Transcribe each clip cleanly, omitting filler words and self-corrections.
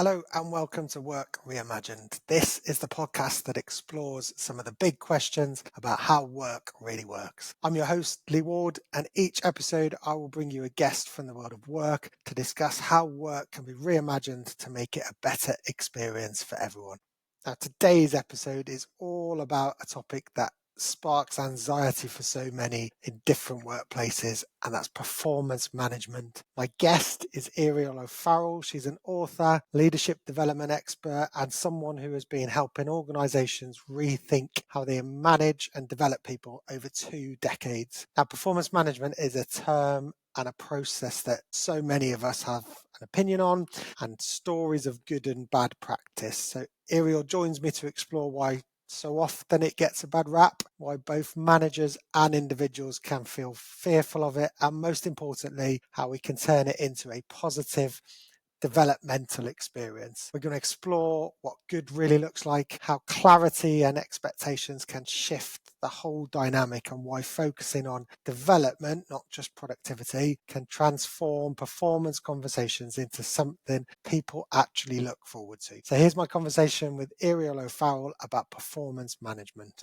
Hello and welcome to Work Reimagined. This is the podcast that explores some of the big questions about how work really works. I'm your host, Lee Ward, and each episode I will bring you a guest from the world of work to discuss how work can be reimagined to make it a better experience for everyone. Now, today's episode is all about a topic that sparks anxiety for so many in different workplaces, and that's performance management. My guest is Irial O'Farrell. She's an author, leadership development expert, and someone who has been helping organizations rethink how they manage and develop people over 2 decades. Now, performance management is a term and a process that so many of us have an opinion on and stories of good and bad practice. So Irial joins me to explore why so often it gets a bad rap, why both managers and individuals can feel fearful of it, and most importantly, how we can turn it into a positive developmental experience. We're going to explore what good really looks like, how clarity and expectations can shift the whole dynamic, and why focusing on development, not just productivity, can transform performance conversations into something people actually look forward to. So here's my conversation with Irial O'Farrell about performance management.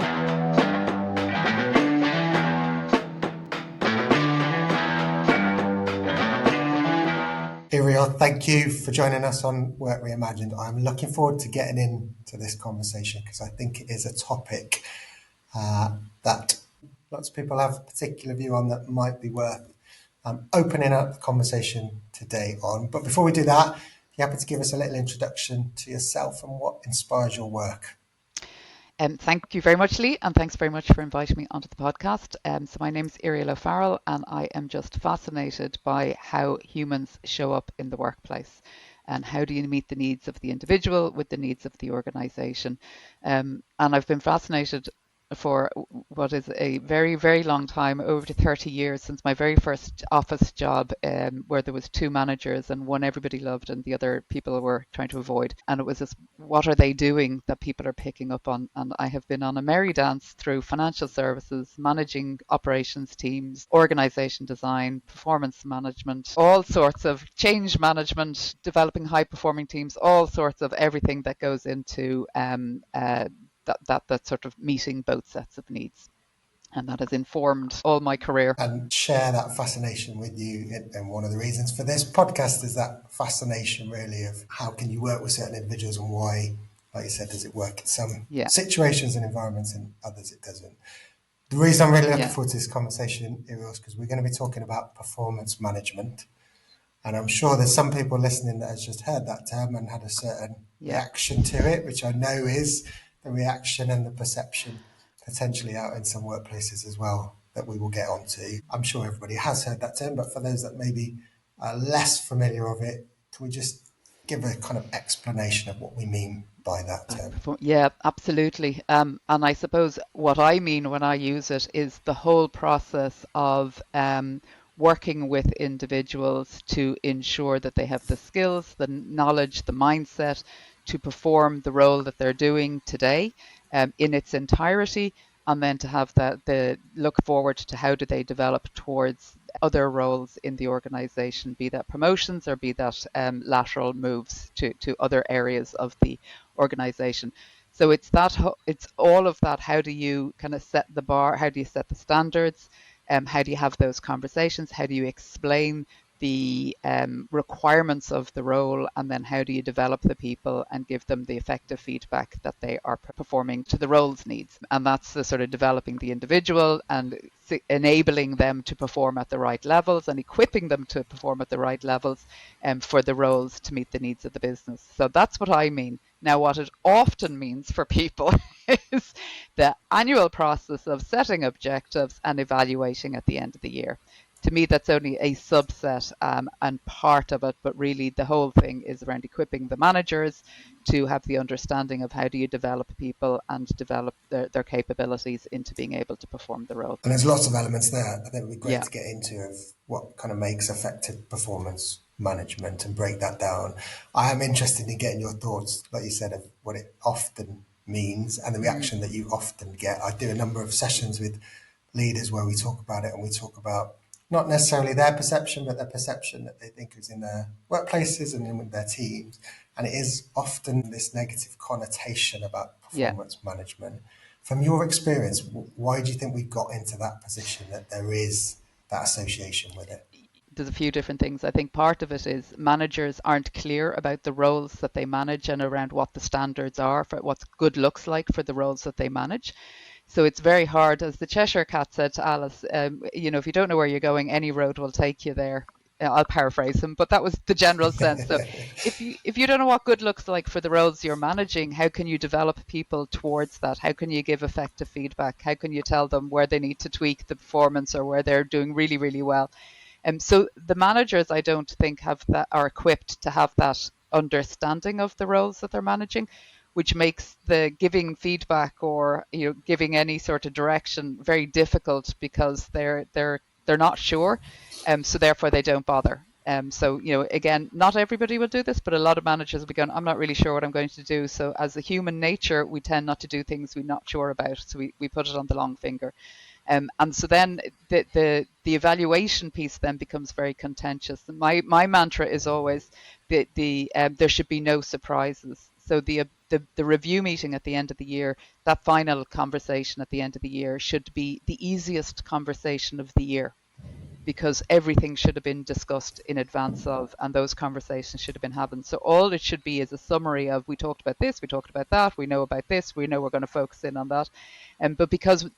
Irial, thank you for joining us on Work Reimagined. I'm looking forward to getting into this conversation because I think it is a topic that lots of people have a particular view on that might be worth opening up the conversation today on. But before we do that, you happen to give us a little introduction to yourself and what inspires your work. Thank you very much, Lee, and thanks very much for inviting me onto the podcast. So my name's Irial O'Farrell, and I am just fascinated by how humans show up in the workplace and how do you meet the needs of the individual with the needs of the organisation. And I've been fascinated for what is a very, very long time, over 30 years, since my very first office job, where there was 2 managers and one everybody loved and the other people were trying to avoid. And it was this, what are they doing that people are picking up on? And I have been on a merry dance through financial services, managing operations teams, organisation design, performance management, all sorts of change management, developing high performing teams, all sorts of everything that goes into that sort of meeting both sets of needs. And that has informed all my career. And share that fascination with you. And one of the reasons for this podcast is that fascination really of how can you work with certain individuals and why, like you said, does it work in some situations and environments and others it doesn't. The reason I'm really looking forward to this conversation, Irial, is because we're going to be talking about performance management. And I'm sure there's some people listening that has just heard that term and had a certain reaction to it, which I know is the reaction and the perception potentially out in some workplaces as well that we will get onto. I'm sure everybody has heard that term, but for those that maybe are less familiar of it, can we just give a kind of explanation of what we mean by that term? Yeah, absolutely. And I suppose what I mean when I use it is the whole process of working with individuals to ensure that they have the skills, the knowledge, the mindset to perform the role that they're doing today in its entirety, and then to have the look forward to how do they develop towards other roles in the organization, be that promotions or be that lateral moves to other areas of the organization. So it's all of that. How do you kind of set the bar? How do you set the standards? How do you have those conversations? How do you explain the requirements of the role, and then how do you develop the people and give them the effective feedback that they are performing to the role's needs? And that's the sort of developing the individual and enabling them to perform at the right levels and equipping them to perform at the right levels for the roles to meet the needs of the business. So that's what I mean. Now, what it often means for people is the annual process of setting objectives and evaluating at the end of the year. To me, that's only a subset and part of it, but really the whole thing is around equipping the managers to have the understanding of how do you develop people and develop their capabilities into being able to perform the role. And there's lots of elements there. I think it would be great to get into of what kind of makes effective performance management and break that down. I am interested in getting your thoughts, like you said, of what it often means and the reaction that you often get. I do a number of sessions with leaders where we talk about it, and we talk about not necessarily their perception, but their perception that they think is in their workplaces and in with their teams. And it is often this negative connotation about Yeah. performance management. From your experience, why do you think we got into that position that there is that association with it? There's a few different things. I think part of it is managers aren't clear about the roles that they manage and around what the standards are for what good looks like for the roles that they manage. So it's very hard, as the Cheshire Cat said to Alice, if you don't know where you're going, any road will take you there. I'll paraphrase him, but that was the general sense. So if you don't know what good looks like for the roles you're managing, how can you develop people towards that? How can you give effective feedback? How can you tell them where they need to tweak the performance or where they're doing really, really well? So the managers, I don't think, are equipped to have that understanding of the roles that they're managing, which makes the giving feedback or giving any sort of direction very difficult because they're not sure, so therefore they don't bother. So again, not everybody will do this, but a lot of managers will be going, I'm not really sure what I'm going to do. So as a human nature, we tend not to do things we're not sure about. So we put it on the long finger. And so then the evaluation piece then becomes very contentious. My mantra is always there should be no surprises. So the review meeting at the end of the year, that final conversation at the end of the year, should be the easiest conversation of the year, because everything should have been discussed in advance of, and those conversations should have been happened. So all it should be is a summary of, we talked about this, we talked about that, we know about this, we know we're going to focus in on that. But because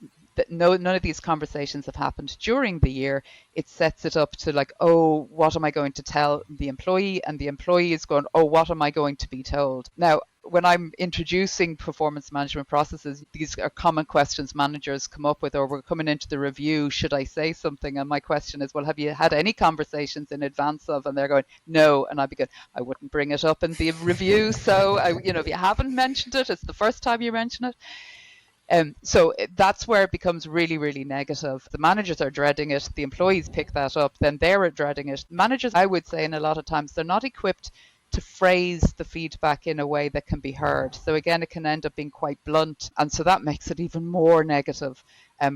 none of these conversations have happened during the year, it sets it up to like, oh, what am I going to tell the employee? And the employee is going, oh, what am I going to be told? Now, when I'm introducing performance management processes, these are common questions managers come up with, or we're coming into the review, should I say something? And my question is, well, have you had any conversations in advance of? And they're going, no. And I'd be going, I wouldn't bring it up in the review. So, if you haven't mentioned it, it's the first time you mention it. So that's where it becomes really, really negative. The managers are dreading it. The employees pick that up. Then they're dreading it. Managers, I would say, in a lot of times, they're not equipped to phrase the feedback in a way that can be heard. So again, it can end up being quite blunt. And so that makes it even more negative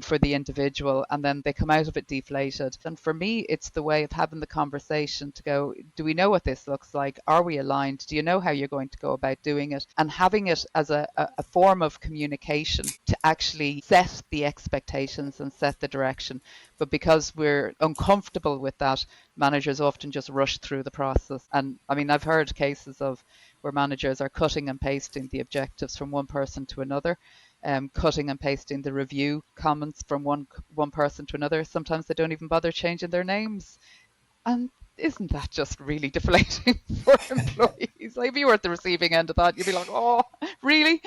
for the individual. And then they come out of it deflated. And for me, it's the way of having the conversation to go, do we know what this looks like? Are we aligned? Do you know how you're going to go about doing it? And having it as a form of communication to actually set the expectations and set the direction. But because we're uncomfortable with that, managers often just rush through the process. And I mean, I've heard cases of where managers are cutting and pasting the objectives from one person to another, cutting and pasting the review comments from one person to another. Sometimes they don't even bother changing their names. And isn't that just really deflating for employees? Like, if you were at the receiving end of that, you'd be like, oh, really?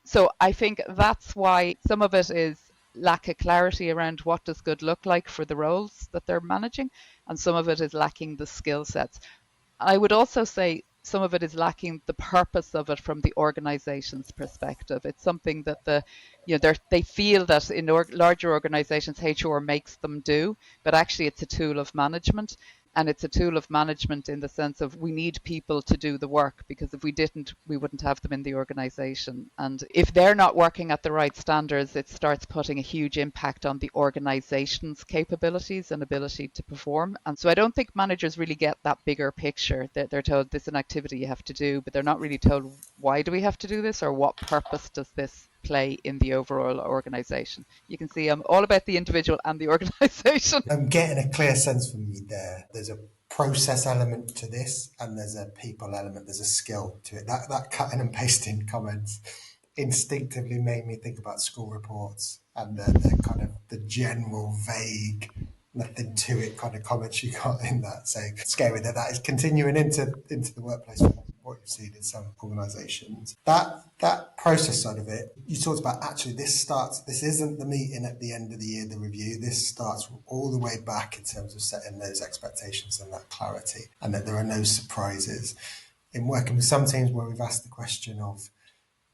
So I think that's why some of it is lack of clarity around what does good look like for the roles that they're managing, and some of it is lacking the skill sets. I would also say some of it is lacking the purpose of it from the organization's perspective. It's something that they feel that in larger organizations HR makes them do, but actually it's a tool of management. And it's a tool of management in the sense of, we need people to do the work, because if we didn't, we wouldn't have them in the organization. And if they're not working at the right standards, it starts putting a huge impact on the organization's capabilities and ability to perform. And so I don't think managers really get that bigger picture. That they're told this is an activity you have to do, but they're not really told, why do we have to do this, or what purpose does this play in the overall organization. You can see I'm all about the individual and the organization. I'm getting a clear sense from you there. There's a process element to this, and there's a people element, there's a skill to it. That cutting and pasting comments instinctively made me think about school reports and the kind of the general vague, nothing to it kind of comments you got in that. So scary that is continuing into the workplace from what you've seen in some organisations. That process side of it, you talked about, actually this isn't the meeting at the end of the year, the review. This starts all the way back in terms of setting those expectations and that clarity, and that there are no surprises. In working with some teams where we've asked the question of,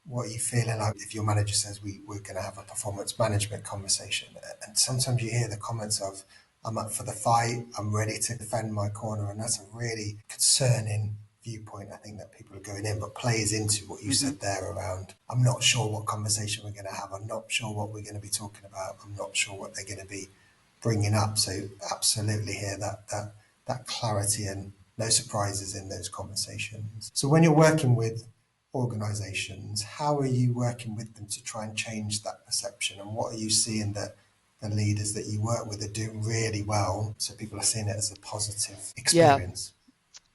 what are you feeling like if your manager says we're going to have a performance management conversation? And sometimes you hear the comments of, I'm up for the fight, I'm ready to defend my corner. And that's a really concerning viewpoint, I think, that people are going in, but plays into what you said there around, I'm not sure what conversation we're going to have. I'm not sure what we're going to be talking about. I'm not sure what they're going to be bringing up. So absolutely hear that clarity and no surprises in those conversations. So when you're working with organizations, how are you working with them to try and change that perception? And what are you seeing that the leaders that you work with are doing really well so people are seeing it as a positive Yeah. experience?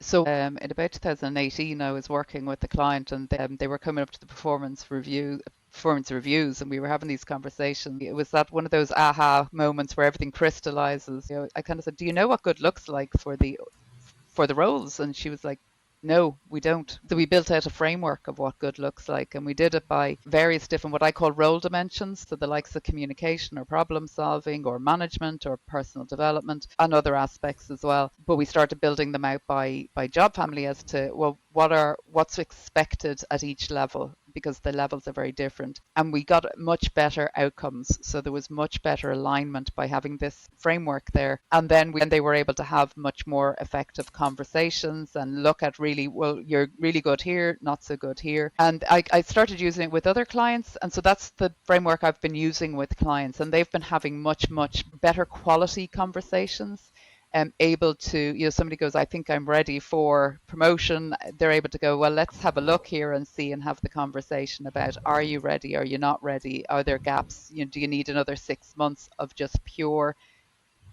So in about 2018, I was working with a client, and they were coming up to the performance reviews, and we were having these conversations. It was that one of those aha moments where everything crystallizes. I kind of said, "Do you know what good looks like for the roles?" And she was like, "No, we don't." So we built out a framework of what good looks like, and we did it by various different what I call role dimensions. So the likes of communication or problem solving or management or personal development and other aspects as well. But we started building them out by job family as to, well, what's expected at each level, because the levels are very different. And we got much better outcomes. So there was much better alignment by having this framework there. And then they were able to have much more effective conversations and look at really, well, you're really good here, not so good here. And I started using it with other clients. And so that's the framework I've been using with clients. And they've been having much, much better quality conversations. Able to, somebody goes, I think I'm ready for promotion. They're able to go, well, let's have a look here and see and have the conversation about, are you ready? Are you not ready? Are there gaps? Do you need another 6 months of just pure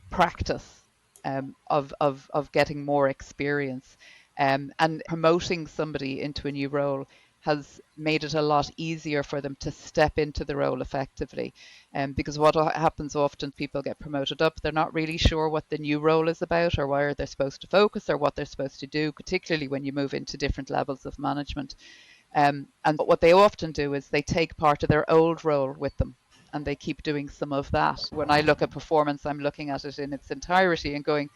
practice, of getting more experience, and promoting somebody into a new role has made it a lot easier for them to step into the role effectively. Because what happens often, people get promoted up, they're not really sure what the new role is about or where they're supposed to focus or what they're supposed to do, particularly when you move into different levels of management. And what they often do is they take part of their old role with them and they keep doing some of that. When I look at performance, I'm looking at it in its entirety and going,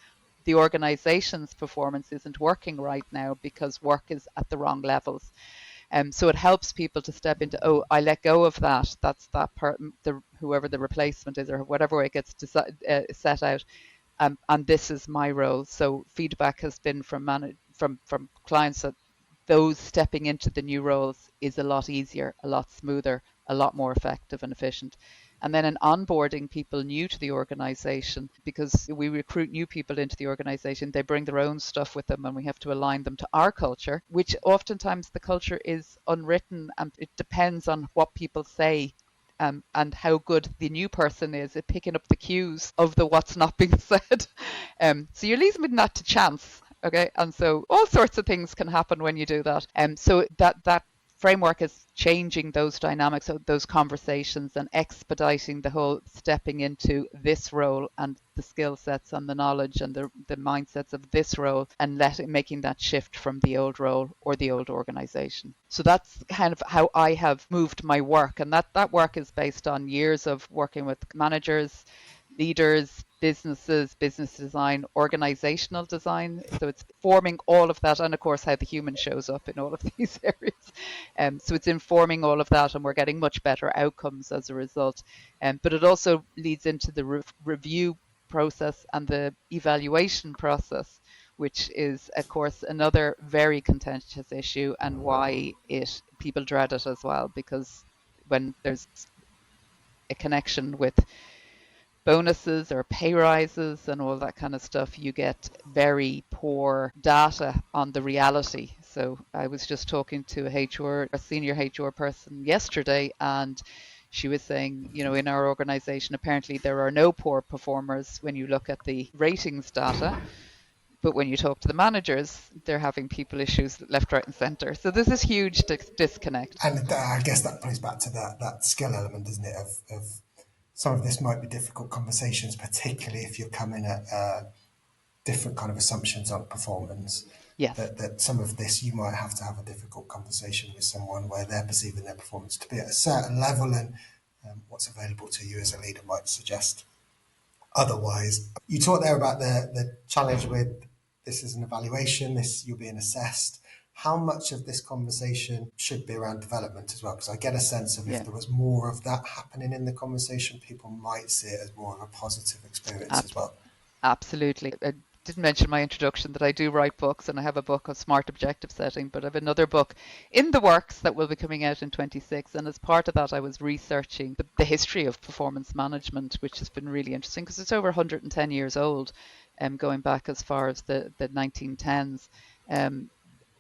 the organization's performance isn't working right now because work is at the wrong levels. So it helps people to step into, oh, I let go of that. That's that part, whoever the replacement is or whatever way it gets set out. And this is my role. So feedback has been from clients that those stepping into the new roles is a lot easier, a lot smoother, a lot more effective and efficient. And then in onboarding people new to the organization, because we recruit new people into the organization, they bring their own stuff with them and we have to align them to our culture, which oftentimes the culture is unwritten and it depends on what people say. And how good the new person is at picking up the cues of the what's not being said. So you're leaving that to chance. Okay, and so all sorts of things can happen when you do that. So that framework is changing those dynamics of those conversations and expediting the whole stepping into this role and the skill sets and the knowledge and the mindsets of this role and making that shift from the old role or the old organization. So that's kind of how I have moved my work. And that work is based on years of working with managers, leaders, businesses, business design, organizational design. So it's forming all of that, and of course, how the human shows up in all of these areas. So it's informing all of that, and we're getting much better outcomes as a result. But it also leads into the review process and the evaluation process, which is, of course, another very contentious issue, and why people dread it as well, because when there's a connection with bonuses or pay rises and all that kind of stuff, you get very poor data on the reality. So I was just talking to a senior HR person yesterday, and she was saying, in our organization, apparently there are no poor performers when you look at the ratings data. But when you talk to the managers, they're having people issues left, right, and center. So there's this huge disconnect. And I guess that plays back to that skill element, doesn't it? Of some of this might be difficult conversations, particularly if you're coming at different kind of assumptions on performance. Yes, That some of this you might have to have a difficult conversation with someone where they're perceiving their performance to be at a certain level, and what's available to you as a leader might suggest otherwise. You talked there about the challenge with this is an evaluation, this you're being assessed. How much of this conversation should be around development as well? Because I get a sense of if yeah, there was more of that happening in the conversation, people might see it as more of a positive experience as well. absolutely. didn't mention my introduction that I do write books, and I have a book of smart objective setting, but I have another book in the works that will be coming out in 26. And as part of that, I was researching the history of performance management, which has been really interesting because it's over 110 years old, going back as far as the 1910s. Um,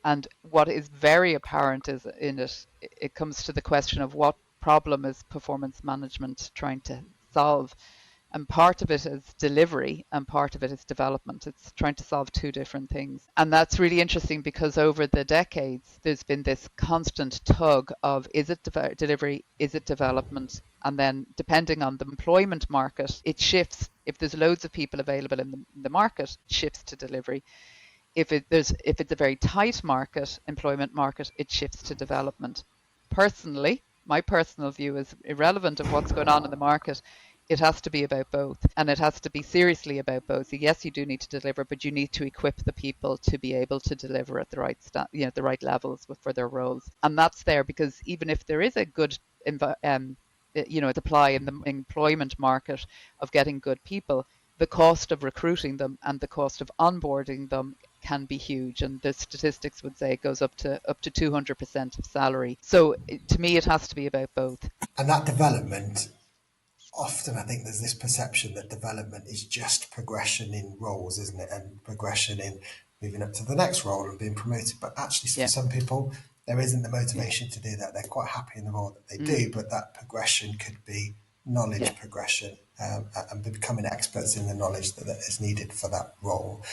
and what is very apparent is in it, it comes to the question of what problem is performance management trying to solve. And part of it is delivery and part of it is development. It's trying to solve two different things. And that's really interesting because over the decades, there's been this constant tug of is it delivery, is it development? And then depending on the employment market, it shifts. If there's loads of people available in the market, it shifts to delivery. If it's a very tight market, employment market, it shifts to development. Personally, my personal view is irrelevant of what's going on in the market. It has to be about both, and it has to be seriously about both. So yes, you do need to deliver, but you need to equip the people to be able to deliver at the right the right levels for their roles. And that's there because even if there is a good supply in the employment market of getting good people, the cost of recruiting them and the cost of onboarding them can be huge, and the statistics would say it goes up to 200% of salary. So to me, it has to be about both. And that development, often I think there's this perception that development is just progression in roles, isn't it? And progression in moving up to the next role and being promoted. But actually, for Yeah, some people, there isn't the yeah, motivation to do that. They're quite happy in the role that they mm, do, but that progression could be yeah. knowledge progression, and becoming experts in the knowledge that is needed for that role.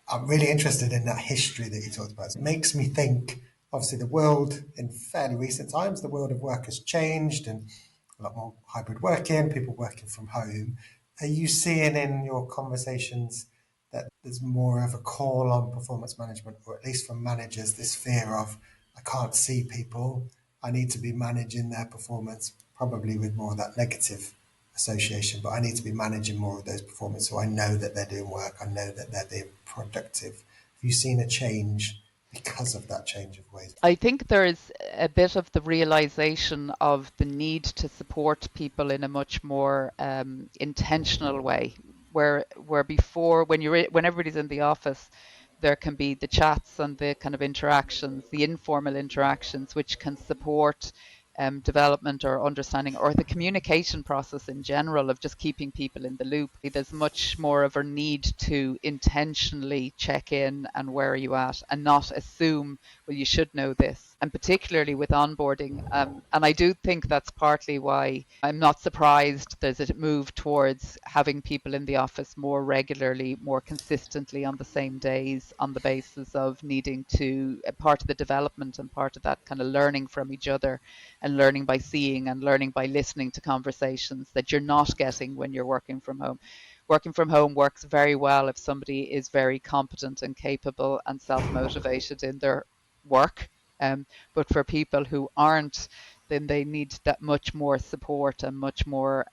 I'm really interested in that history that you talked about. It makes me think, obviously, the world in fairly recent times, the world of work has changed and a lot more hybrid working, people working from home. Are you seeing in your conversations that there's more of a call on performance management, or at least from managers, this fear of, I can't see people, I need to be managing their performance, probably with more of that negative association, but I need to be managing more of those performance so I know that they're doing work, I know that they're being productive. Have you seen a change because of that change of ways? I think there is a bit of the realization of the need to support people in a much more intentional way. Where before, when everybody's in the office, there can be the chats and the kind of interactions, the informal interactions, which can support development or understanding or the communication process in general of just keeping people in the loop. There's much more of a need to intentionally check in and where are you at and not assume, well, you should know this. And particularly with onboarding. And I do think that's partly why I'm not surprised there's a move towards having people in the office more regularly, more consistently on the same days on the basis of needing to, part of the development and part of that kind of learning from each other and learning by seeing and learning by listening to conversations that you're not getting when you're working from home. Working from home works very well if somebody is very competent and capable and self-motivated in their work. But for people who aren't, then they need that much more support and much more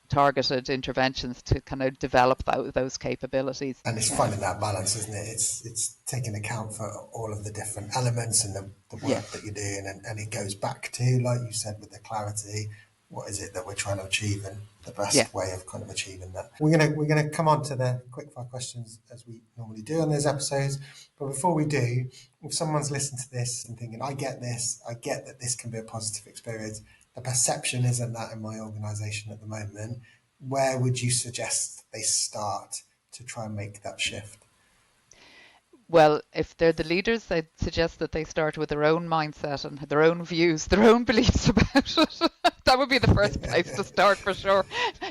targeted interventions to kind of develop those capabilities. And it's finding that balance, isn't it? It's taking account for all of the different elements and the Yeah, work that you're doing, and it goes back to, like you said, with the clarity. What is it that we're trying to achieve, and the yeah. best way of kind of achieving that? We're gonna come on to the quickfire questions as we normally do on those episodes. But before we do, if someone's listened to this and thinking, I get this, I get that this can be a positive experience. The perception isn't that in my organisation at the moment. Where would you suggest they start to try and make that shift? Well, if they're the leaders, I'd suggest that they start with their own mindset and their own views, their own beliefs about it. That would be the first place to start for sure.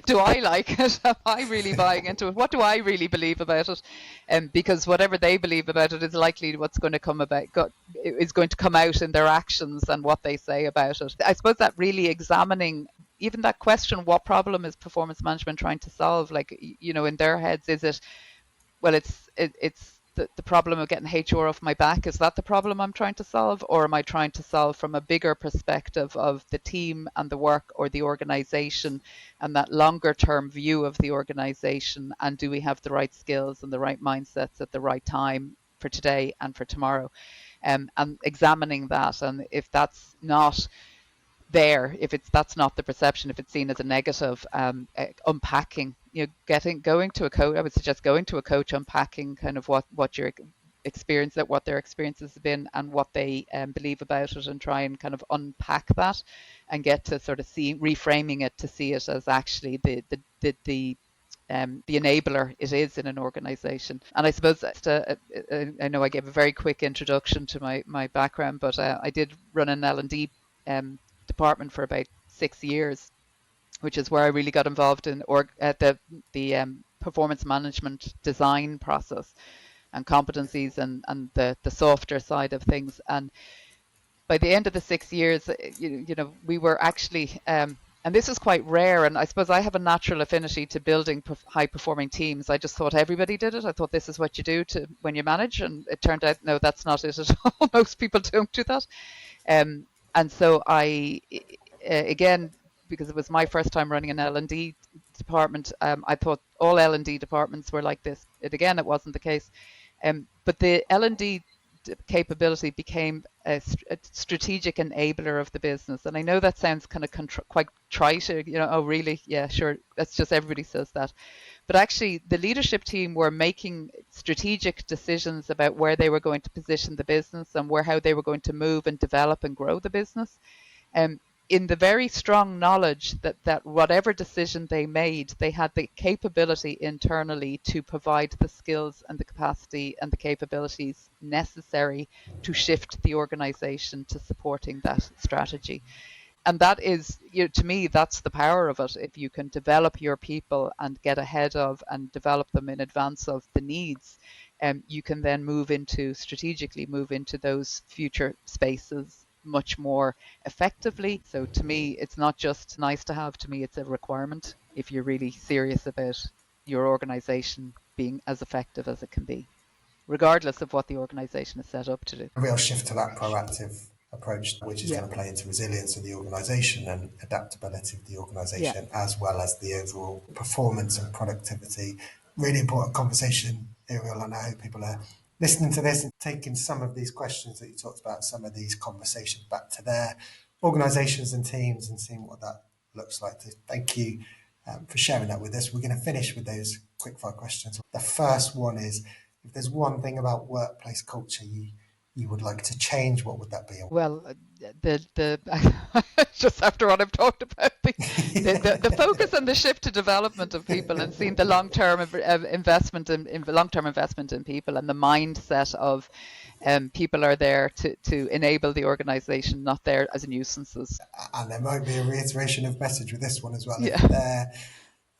Do I like it? Am I really buying into it? What do I really believe about it? Because whatever they believe about it is likely what's going to is going to come out in their actions and what they say about it. I suppose that really examining even that question, what problem is performance management trying to solve? Like, in their heads, is it, well, it's the problem of getting HR off my back. Is that the problem I'm trying to solve? Or am I trying to solve from a bigger perspective of the team and the work or the organization and that longer term view of the organization? And do we have the right skills and the right mindsets at the right time for today and for tomorrow? And examining that. And if that's not there, if that's not the perception, if it's seen as a negative, unpacking, going to a coach. I would suggest going to a coach, unpacking kind of what your experience, that what their experiences have been and what they believe about it, and try and kind of unpack that and get to sort of reframing it to see it as actually the enabler it is in an organization. And I suppose I know I gave a very quick introduction to my background, but I did run an L&D department for about 6 years, which is where I really got involved in the performance management design process and competencies and the softer side of things. And by the end of the 6 years, we were actually, and this is quite rare. And I suppose I have a natural affinity to building high performing teams. I just thought everybody did it. I thought this is what you do when you manage. And it turned out, no, that's not it at all. Most people don't do that. And so again, because it was my first time running an L&D department, I thought all L&D departments were like this. It wasn't the case. But the L&D capability became a strategic enabler of the business. And I know that sounds kind of quite trite, oh really? Yeah, sure. That's just, everybody says that. But actually the leadership team were making strategic decisions about where they were going to position the business and how they were going to move and develop and grow the business. In the very strong knowledge that whatever decision they made, they had the capability internally to provide the skills and the capacity and the capabilities necessary to shift the organization to supporting that strategy. And that is, to me, that's the power of it. If you can develop your people and get ahead of and develop them in advance of the needs, you can then strategically move into those future spaces much more effectively. So to me, it's not just nice to have. To me, it's a requirement if you're really serious about your organization being as effective as it can be, regardless of what the organization is set up to do. A real shift to that proactive approach, which is going to play into resilience of the organisation and adaptability of the organisation, as well as the overall performance and productivity. Really important conversation, Irial, and I hope people are listening to this and taking some of these questions that you talked about, some of these conversations back to their organisations and teams and seeing what that looks like. Thank you for sharing that with us. We're going to finish with those quickfire questions. The first one is, if there's one thing about workplace culture you would like to change, what would that be? Well, the just after what I've talked about, the focus and the shift to development of people, and seeing the long-term investment in long-term investment in people, and the mindset of people are there to enable the organisation, not there as nuisances. And there might be a reiteration of message with this one as well. Yeah. If there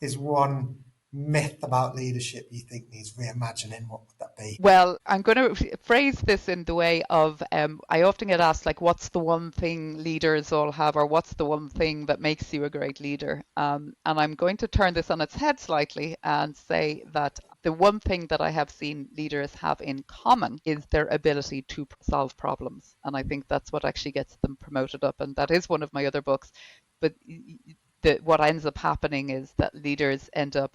is one myth about leadership you think needs reimagining, what would that be? Well, I'm going to phrase this in the way of, I often get asked, like, what's the one thing leaders all have, or what's the one thing that makes you a great leader? And I'm going to turn this on its head slightly and say that the one thing that I have seen leaders have in common is their ability to solve problems. And I think that's what actually gets them promoted up. And that is one of my other books. But what ends up happening is that leaders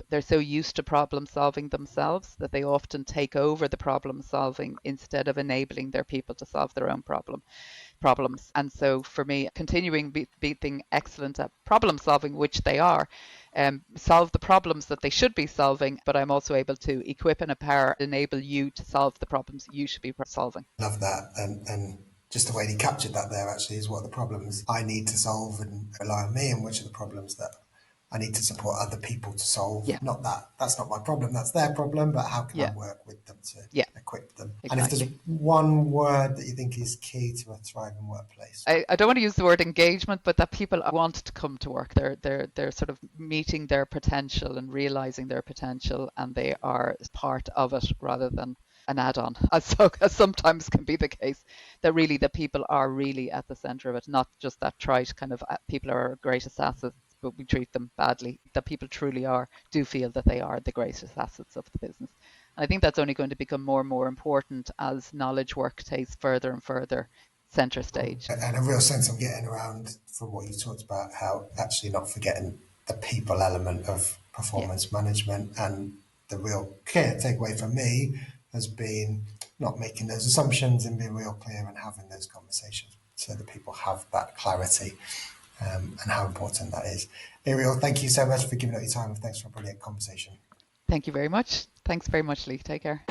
they're so used to problem solving themselves that they often take over the problem solving instead of enabling their people to solve their own problems. And so for me, continuing being excellent at problem solving, which they are, solve the problems that they should be solving, but I'm also able to equip and empower, enable you to solve the problems you should be solving. Love that. And just the way you captured that there actually is what the problems I need to solve and rely on me, and which are the problems that I need to support other people to solve. Yeah. Not that that's not my problem, that's their problem, but how can I work with them to equip them? Exactly. And if there's one word that you think is key to a thriving workplace? I don't want to use the word engagement, but that people want to come to work. They're sort of meeting their potential and realizing their potential, and they are part of it rather than an add-on, as sometimes can be the case, that really the people are really at the center of it, not just that trite kind of people are our greatest assets, but we treat them badly. That people truly do feel that they are the greatest assets of the business. And I think that's only going to become more and more important as knowledge work takes further and further center stage. And a real sense I'm getting around from what you talked about, how actually not forgetting the people element of performance management, and the real clear takeaway for me has been not making those assumptions and being real clear and having those conversations so that people have that clarity. and how important that is. Irial, thank you so much for giving up your time, and thanks for a brilliant conversation. Thank you very much. Thanks very much, Lee. Take care.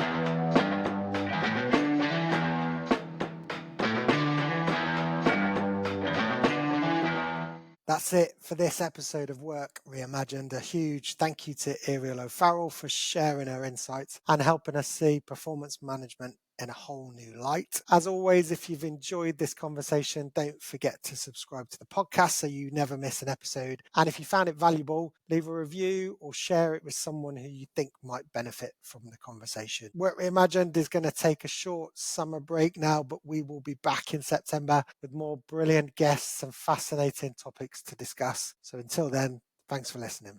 That's it for this episode of Work Reimagined. A huge thank you to Irial O'Farrell for sharing her insights and helping us see performance management in a whole new light. As always, if you've enjoyed this conversation, don't forget to subscribe to the podcast so you never miss an episode. And if you found it valuable, leave a review or share it with someone who you think might benefit from the conversation. Work Reimagined is going to take a short summer break now, but we will be back in September with more brilliant guests and fascinating topics to discuss. So until then, thanks for listening.